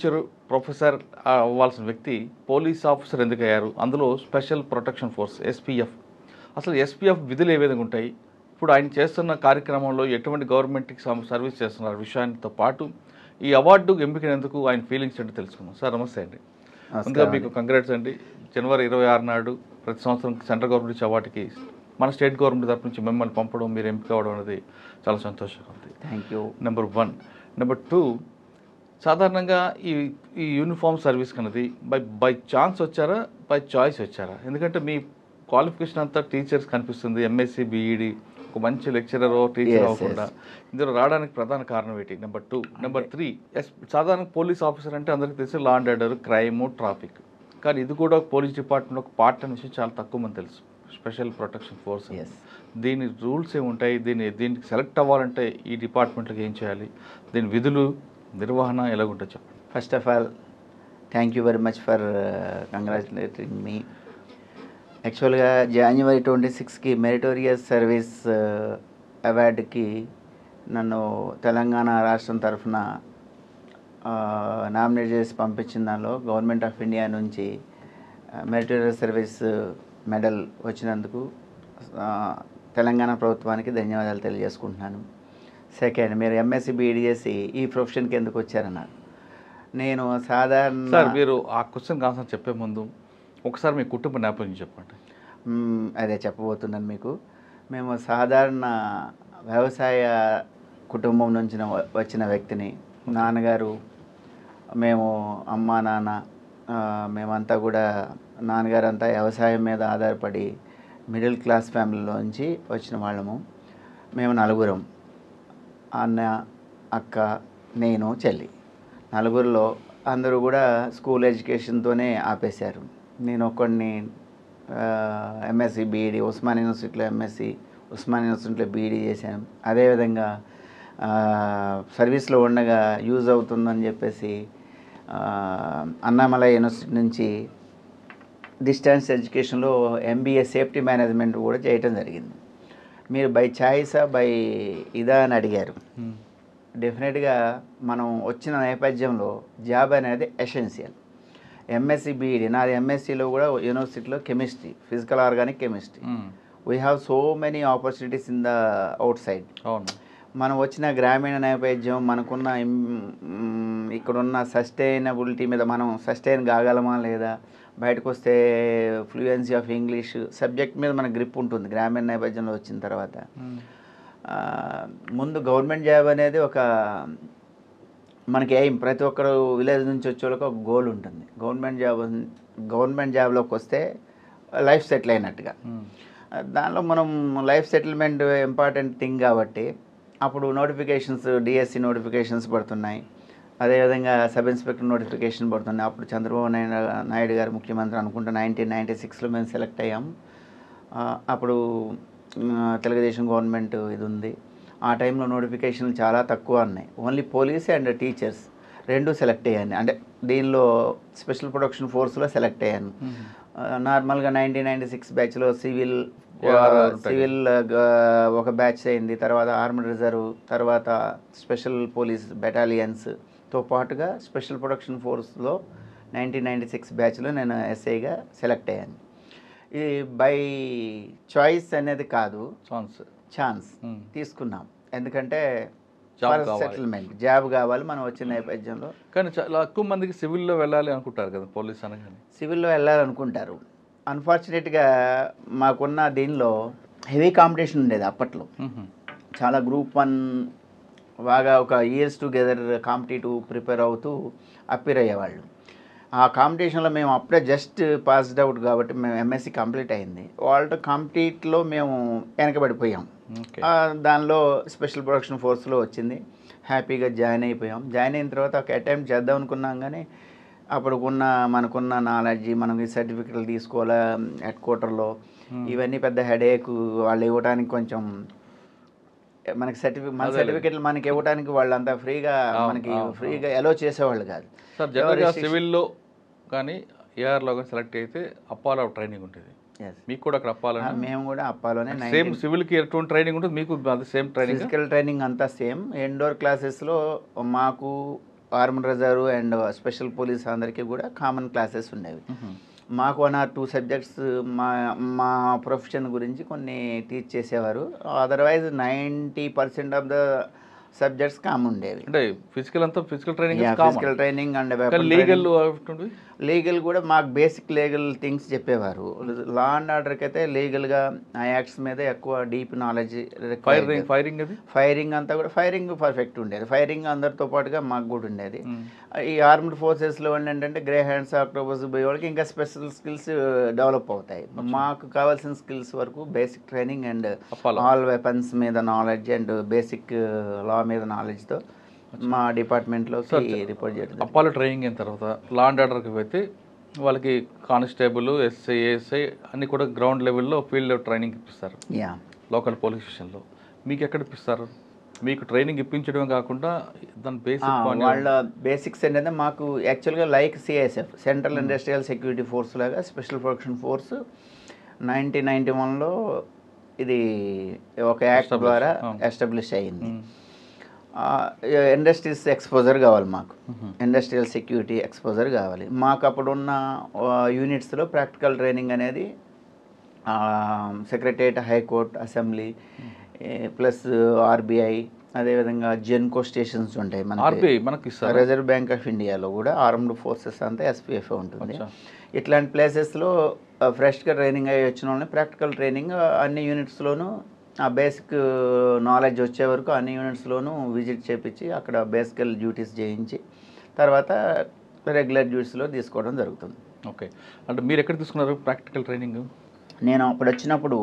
Future professor అవ్వాల్సిన వ్యక్తి police officer ఎందుకు అయ్యారు, అందులో స్పెషల్ ప్రొటెక్షన్ ఫోర్స్ ఎస్పీఎఫ్, అసలు ఎస్పీఎఫ్ విధులు ఏ విధంగా ఉంటాయి, ఇప్పుడు ఆయన చేస్తున్న కార్యక్రమంలో ఎటువంటి గవర్నమెంట్కి సర్వీస్ చేస్తున్నారు విషయానితో పాటు ఈ అవార్డు ఎంపికైనందుకు ఆయన ఫీలింగ్స్ ఏంటో తెలుసుకుందాం. సార్ నమస్తే అండి. ముందుగా మీకు కంగ్రాట్స్ అండి. జనవరి 26 నాడు ప్రతి సంవత్సరం సెంట్రల్ గవర్నమెంట్ నుంచి అవార్డుకి మన స్టేట్ గవర్నమెంట్ తరపు నుంచి మిమ్మల్ని పంపడం, మీరు ఎంపిక అవ్వడం అనేది చాలా సంతోషంగా ఉంది. Thank you. నెంబర్ 1. నెంబర్ 2, సాధారణంగా ఈ యూనిఫామ్ సర్వీస్ అనేది బై ఛాన్స్ వచ్చారా, బై చాయిస్ వచ్చారా? ఎందుకంటే మీ క్వాలిఫికేషన్ అంతా టీచర్స్ కనిపిస్తుంది, ఎంఎస్సి బీఈడి, ఒక మంచి లెక్చరర్ టీచర్ అవ్వకుండా ఇందులో రావడానికి ప్రధాన కారణం ఏంటి? నెంబర్ 2. నెంబర్ 3, సాధారణ పోలీస్ ఆఫీసర్ అంటే అందరికీ తెలిసి law and order, crime, traffic, కానీ ఇది కూడా పోలీస్ డిపార్ట్మెంట్ ఒక పార్ట్ అనే విషయం చాలా తక్కువ మంది తెలుసు. స్పెషల్ ప్రొటెక్షన్ ఫోర్స్, దీని రూల్స్ ఏముంటాయి, దీనికి సెలెక్ట్ అవ్వాలంటే ఈ డిపార్ట్మెంట్కి ఏం చేయాలి, దీని విధులు నిర్వహణ ఎలాగుంటుంది చెప్పండి. First of all thank you very much for congratulating మీ. యాక్చువల్గా January 26కి మెరిటోరియస్ సర్వీస్ అవార్డుకి నన్ను తెలంగాణ రాష్ట్రం తరఫున నామినేట్ చేసి పంపించిన దానిలో గవర్నమెంట్ ఆఫ్ ఇండియా నుంచి మెరిటోరియస్ సర్వీస్ మెడల్ వచ్చినందుకు తెలంగాణ ప్రభుత్వానికి ధన్యవాదాలు తెలియజేసుకుంటున్నాను. సెకండ్, మీరు ఎంఎస్సి బీఈడి చేసి ఈ ప్రొఫెషన్కి ఎందుకు వచ్చారన్నారు. నేను సాధారణ సార్ మీరు ఆ క్వశ్చన్ ఆన్సర్ చెప్పే ముందు ఒకసారి మీ కుటుంబ నేపథ్యం చెప్పండి. అదే చెప్పబోతున్నాను మీకు. మేము సాధారణ వ్యవసాయ కుటుంబం నుంచి వచ్చిన వ్యక్తిని. నాన్నగారు, మేము అమ్మ నాన్న మేమంతా కూడా, నాన్నగారు అంతా వ్యవసాయం మీద ఆధారపడి మిడిల్ క్లాస్ ఫ్యామిలీలోంచి వచ్చిన వాళ్ళము. మేము నలుగురం, అన్న, అక్క, నేను, చెల్లి. నలుగురిలో అందరూ కూడా స్కూల్ ఎడ్యుకేషన్తోనే ఆపేశారు. నేను ఒక్కడిని ఎంఎస్సి బీఈడి, ఉస్మాన్ యూనివర్సిటీలో ఎంఎస్సి, ఉస్మాన్ యూనివర్సిటీలో బీఈడి చేశాను. అదేవిధంగా సర్వీస్లో ఉండగా యూజ్ అవుతుందని చెప్పేసి అన్నామలై యూనివర్సిటీ నుంచి డిస్టెన్స్ ఎడ్యుకేషన్లో ఎంబీఏ సేఫ్టీ మేనేజ్మెంట్ కూడా చేయటం జరిగింది. మీరు బై ఛాయిసా బై ఇదా అని అడిగారు. డెఫినెట్గా మనం వచ్చిన నేపథ్యంలో జాబ్ అనేది ఎసెన్షియల్. ఎంఎస్సి బీఈడి, నాది ఎంఎస్సిలో కూడా యూనివర్సిటీలో chemistry, physical organic chemistry. We have so many opportunities in the out side. అవును, మనం వచ్చిన గ్రామీణ నేపథ్యం, మనకున్న ఇక్కడున్న సస్టైనబిలిటీ మీద మనం సస్టైన్ కాగలమా లేదా, బయటకు వస్తే ఫ్లూయెన్సీ ఆఫ్ ఇంగ్లీష్ సబ్జెక్ట్ మీద మన గ్రిప్ ఉంటుంది గ్రామీణ నేపథ్యంలో వచ్చిన తర్వాత. ముందు గవర్నమెంట్ జాబ్ అనేది ఒక మనకి ఏం, ప్రతి ఒక్కరు విలేజ్ నుంచి వచ్చే వాళ్ళకి ఒక గోల్ ఉంటుంది. గవర్నమెంట్ జాబ్లోకి వస్తే లైఫ్ సెటిల్ అయినట్టుగా. దానిలో మనం లైఫ్ సెటిల్మెంట్ ఇంపార్టెంట్ థింగ్ కాబట్టి అప్పుడు నోటిఫికేషన్స్, డిఎస్సి నోటిఫికేషన్స్ పడుతున్నాయి. అదేవిధంగా సబ్ ఇన్స్పెక్టర్ నోటిఫికేషన్ పడుతున్నాయి. అప్పుడు చంద్రబాబు నాయుడు గారు ముఖ్యమంత్రి అనుకుంటా 1996లో మేము సెలెక్ట్ అయ్యాం. అప్పుడు తెలుగుదేశం గవర్నమెంట్ ఇది ఉంది. ఆ టైంలో నోటిఫికేషన్లు చాలా తక్కువ ఉన్నాయి. ఓన్లీ పోలీస్ అండ్ టీచర్స్ రెండు సెలెక్ట్ అయ్యాను. అంటే దీనిలో స్పెషల్ ప్రొటెక్షన్ ఫోర్స్లో సెలెక్ట్ అయ్యాను. నార్మల్గా 1996 బ్యాచ్లో సివిల్ ఒక బ్యాచ్ అయింది. తర్వాత ఆర్మడ్ రిజర్వ్, తర్వాత స్పెషల్ పోలీస్ బెటాలియన్స్తో పాటుగా స్పెషల్ ప్రొటెక్షన్ ఫోర్స్లో 1996 బ్యాచ్లో నేను ఎస్ఐగా సెలెక్ట్ అయ్యాను. ఇది బై చాయిస్ అనేది కాదు, ఛాన్స్ తీసుకున్నాం. ఎందుకంటే సెటిల్మెంట్, జాబ్ కావాలి మనం వచ్చిన నేపథ్యంలో. కానీ చాలా ఎక్కువ మందికి సివిల్లో వెళ్ళాలి అనుకుంటారు కదా, పోలీస్ అనగానే సివిల్లో వెళ్ళాలనుకుంటారు. అన్ఫార్చునేట్గా మాకున్న దీనిలో హెవీ కాంపిటీషన్ ఉండేది అప్పట్లో. చాలా గ్రూప్ 1 బాగా ఒక ఇయర్స్ టుగెదర్ కాంపిటేటివ్ ప్రిపేర్ అవుతూ అప్పీర్ అయ్యేవాళ్ళు. ఆ కాంపిటీషన్లో మేము అప్పుడే జస్ట్ పాస్డ్ అవుట్ కాబట్టి మేము ఎంఎస్సి కంప్లీట్ అయింది. వాళ్ళతో కాంపిటీట్లో మేము వెనకబడిపోయాం. దానిలో స్పెషల్ ప్రొటెక్షన్ ఫోర్స్లో వచ్చింది. హ్యాపీగా జాయిన్ అయిపోయాం. జాయిన్ అయిన తర్వాత ఒక అటెంప్ట్ చేద్దాం అనుకున్నాం, కానీ అప్పుడు మనకున్న నాలెడ్జి, మనం ఈ సర్టిఫికెట్లు తీసుకోవాలా హెడ్ క్వార్టర్లో, ఇవన్నీ పెద్ద హెడేక్. వాళ్ళు ఇవ్వడానికి కొంచెం మనకి సర్టిఫికెట్లు మనకి ఇవ్వడానికి వాళ్ళు అంతా ఫ్రీగా అలో చేసేవాళ్ళు కాదు. సార్ జనరల్గా సివిల్లో కానీ ఏఆర్లో కానీ సెలెక్ట్ అయితే అప్పాలో ట్రైనింగ్ ఉంటుంది. మీకు కూడా అక్కడ అప్పాలని? మేము కూడా అప్పాలోనే. సేమ్ సివిల్కి ఎటువంటి ట్రైనింగ్ ఉంటుంది మీకు? సేమ్ ట్రైనింగ్, ఫిజికల్ ట్రైనింగ్ అంతా సేమ్. ఇండోర్ క్లాసెస్లో మాకు armed reserve and special police అందరికీ కూడా కామన్ క్లాసెస్ ఉండేవి. మాకు 1 or 2 సబ్జెక్ట్స్ మా మా ప్రొఫెషన్ గురించి కొన్ని టీచ్ చేసేవారు. Otherwise 90% of the subjects common ఉండేవి. అంటే physical training physical training and legal కూడా మాకు బేసిక్ లీగల్ థింగ్స్ చెప్పేవారు. లా అండ్ ఆర్డర్కి అయితే లీగల్గా ఆ యాక్ట్స్ మీద ఎక్కువ డీప్ నాలెడ్జ్. ఫైరింగ్ అంతా కూడా ఫైరింగ్ పర్ఫెక్ట్ ఉండేది. ఫైరింగ్ అందరితో పాటుగా మాకు కూడా ఉండేది. ఈ ఆర్మ్డ్ ఫోర్సెస్లో ఏంటంటే గ్రే హ్యాండ్స్, ఆక్టోబస్ పోయే వాళ్ళకి ఇంకా స్పెషల్ స్కిల్స్ డెవలప్ అవుతాయి. మాకు కావాల్సిన స్కిల్స్ వరకు basic training and all weapons మీద నాలెడ్జ్ అండ్ బేసిక్ లా మీద నాలెడ్జ్తో మా డిపార్ట్మెంట్లోకి రిపోర్ట్ చేయడం. అప్పాలో ట్రైనింగ్ అయిన తర్వాత లా అండ్ ఆర్డర్కి పోతే వాళ్ళకి కానిస్టేబుల్, ఎస్ఐ, ఏఎస్ఐ అన్ని కూడా గ్రౌండ్ లెవెల్లో ఫీల్డ్ ట్రైనింగ్ ఇప్పిస్తారు. లోకల్ పోలీస్ స్టేషన్లో మీకు ఎక్కడ ఇప్పిస్తారు? మీకు ట్రైనింగ్ ఇప్పించడమే కాకుండా దాని వాళ్ళ బేసిక్స్ ఏంటంటే మాకు యాక్చువల్గా like CISF, central industrial security force లాగా స్పెషల్ ప్రొటెక్షన్ ఫోర్స్ 1991లో ఇది ఒక యాక్ట్ ద్వారా ఎస్టాబ్లిష్ అయ్యింది. ఇండస్ట్రీస్ ఎక్స్పోజర్ కావాలి మాకు, ఇండస్ట్రియల్ సెక్యూరిటీ ఎక్స్పోజర్ కావాలి మాకు. అప్పుడున్న యూనిట్స్లో ప్రాక్టికల్ ట్రైనింగ్ అనేది secretariat, high court, assembly plus RBI, అదేవిధంగా జెన్కో స్టేషన్స్ ఉంటాయి మనకి. రిజర్వ్ బ్యాంక్ ఆఫ్ ఇండియాలో కూడా ఆర్మ్డ్ ఫోర్సెస్ అంతా ఎస్పీఎఫ్ ఉంటుంది. ఇట్లాంటి ప్లేసెస్లో ఫ్రెష్గా ట్రైనింగ్ అయ్యి వచ్చిన వాళ్ళని ప్రాక్టికల్ ట్రైనింగ్ అన్ని యూనిట్స్లోనూ ఆ బేసిక్ నాలెడ్జ్ వచ్చే వరకు అన్ని యూనిట్స్లోనూ విజిట్ చేయించి అక్కడ బేసికల్ డ్యూటీస్ చేయించి తర్వాత రెగ్యులర్ డ్యూటీస్లో తీసుకోవడం జరుగుతుంది. ఓకే, అంటే మీరు ఎక్కడ తీసుకున్నారు ప్రాక్టికల్ ట్రైనింగ్? నేను అప్పుడు వచ్చినప్పుడు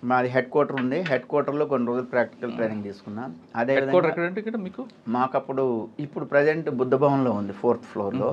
మాది హెడ్ క్వార్టర్ ఉంది. హెడ్ క్వార్టర్లో కొన్ని రోజులు ప్రాక్టికల్ ట్రైనింగ్ తీసుకున్నాను. అదేవిధంగా మీకు మాకు అప్పుడు ఇప్పుడు ప్రజెంట్ బుద్ధ భవన్లో ఉంది 4th floorలో.